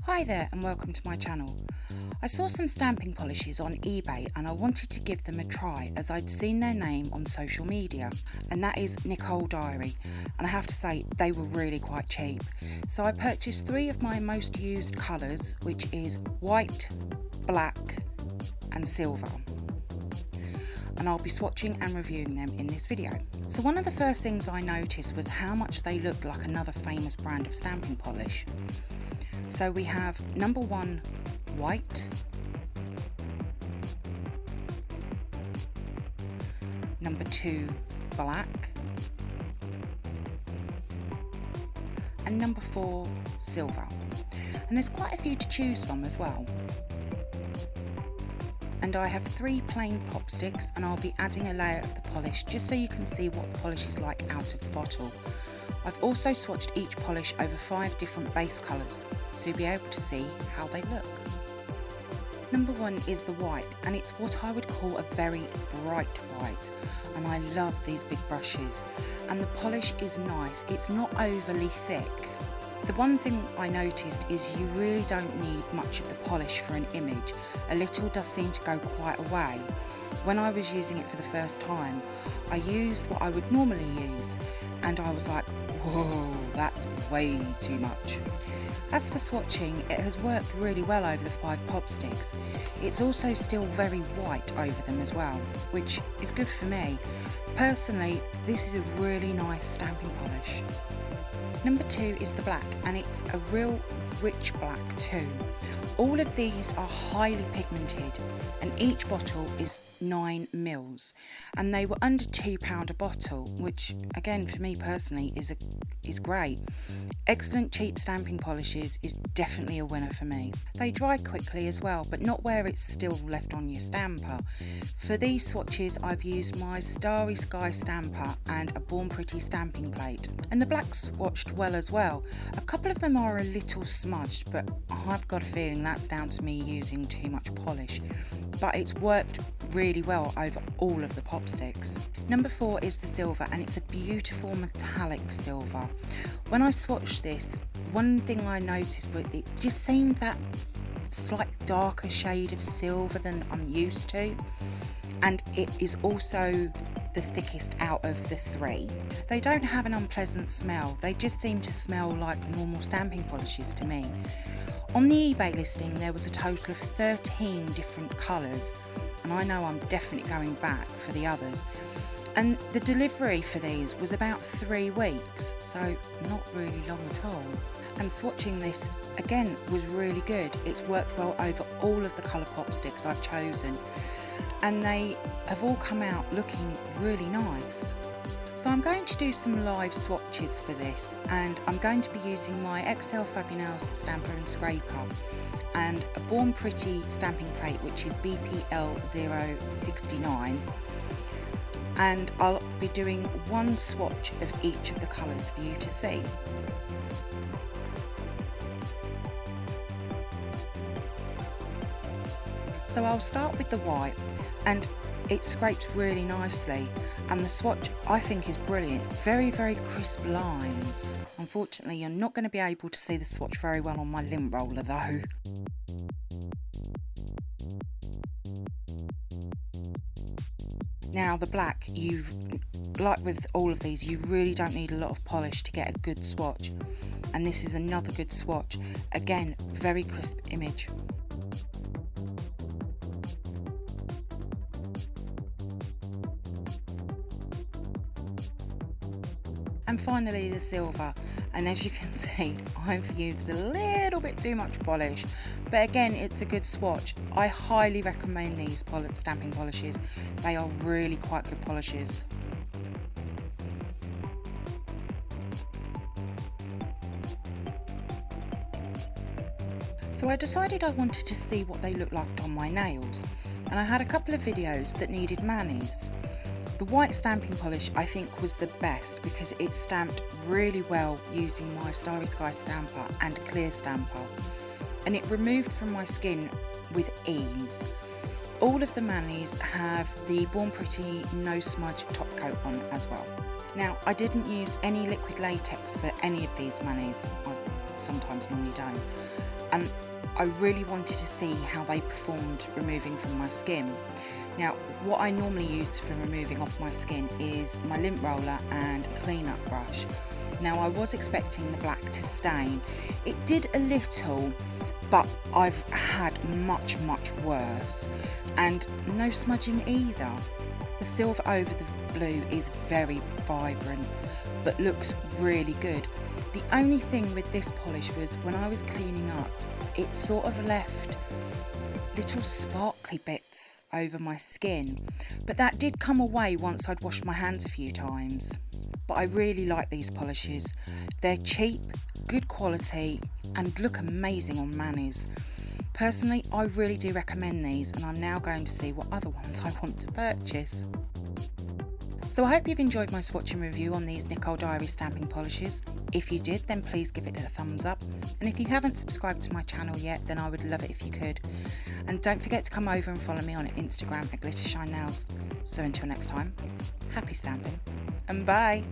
Hi there and welcome to my channel. I saw some stamping polishes on eBay and I wanted to give them a try as I'd seen their name on social media, and that is Nicole Diary, and I have to say they were really quite cheap. So I purchased 3 of my most used colours, which is white, black and silver, and I'll be swatching and reviewing them in this video. So one of the first things I noticed was how much they looked like another famous brand of stamping polish. So we have number 1 white, number 2 black, and number 4 silver. And there's quite a few to choose from as well. And I have 3 plain pop sticks, and I'll be adding a layer of the polish just so you can see what the polish is like out of the bottle. I've also swatched each polish over 5 different base colours, so you'll be able to see how they look. Number 1 is the white, and it's what I would call a very bright white, and I love these big brushes, and the polish is nice, it's not overly thick. The one thing I noticed is you really don't need much of the polish for an image. A little does seem to go quite a way. When I was using it for the first time, I used what I would normally use, and I was like, whoa, that's way too much. As for swatching, it has worked really well over the 5 pop sticks. It's also still very white over them as well, which is good for me. Personally, this is a really nice stamping polish. Number 2 is the black, and it's a real rich black too. All of these are highly pigmented, and each bottle is 9 mils, and they were under £2 a bottle, which again for me personally is great. Excellent cheap stamping polishes is definitely a winner for me. They dry quickly as well, but not where it's still left on your stamper. For these swatches I've used my Starry Sky stamper and a Born Pretty stamping plate, and the black swatched well as well. A couple of them are a little smudged, but I've got a feeling that's down to me using too much polish, but it's worked really well over all of the pop sticks. Number 4 is the silver, and it's a beautiful metallic silver. When I swatched this, one thing I noticed was it just seemed that slightly darker shade of silver than I'm used to, and it is also the thickest out of the 3. They don't have an unpleasant smell, they just seem to smell like normal stamping polishes to me. On the eBay listing there was a total of 13 different colours, and I know I'm definitely going back for the others. And the delivery for these was about 3 weeks, so not really long at all. And swatching this again was really good. It's worked well over all of the colour pop sticks I've chosen, and they have all come out looking really nice. So I'm going to do some live swatches for this, and I'm going to be using my XL Fabinails stamper and scraper and a Born Pretty stamping plate, which is BPL 069, and I'll be doing one swatch of each of the colours for you to see. So I'll start with the white, and it scrapes really nicely, and the swatch I think is brilliant. Very crisp lines. Unfortunately you're not going to be able to see the swatch very well on my lint roller though. Now the black, like with all of these, you really don't need a lot of polish to get a good swatch, and this is another good swatch. Again, very crisp image. And finally the silver, and as you can see I've used a little bit too much polish, but again it's a good swatch. I highly recommend these stamping polishes, they are really quite good polishes. So I decided I wanted to see what they looked like on my nails, and I had a couple of videos that needed manis. The white stamping polish I think was the best because it stamped really well using my Starry Sky stamper and clear stamper, and it removed from my skin with ease. All of the manis have the Born Pretty no smudge top coat on as well. Now I didn't use any liquid latex for any of these manis, I sometimes normally don't, and I really wanted to see how they performed removing from my skin. Now, what I normally use for removing off my skin is my lint roller and a clean-up brush. Now, I was expecting the black to stain. It did a little, but I've had much worse, and no smudging either. The silver over the blue is very vibrant, but looks really good. The only thing with this polish was when I was cleaning up, it sort of left little sparkly bits over my skin, but that did come away once I'd washed my hands a few times. But I really like these polishes. They're cheap, good quality, and look amazing on manis. Personally, I really do recommend these, and I'm now going to see what other ones I want to purchase. So I hope you've enjoyed my swatch and review on these Nicole Diary stamping polishes. If you did, then please give it a thumbs up. And if you haven't subscribed to my channel yet, then I would love it if you could. And don't forget to come over and follow me on Instagram at GlitterShineNails. So until next time, happy stamping and bye!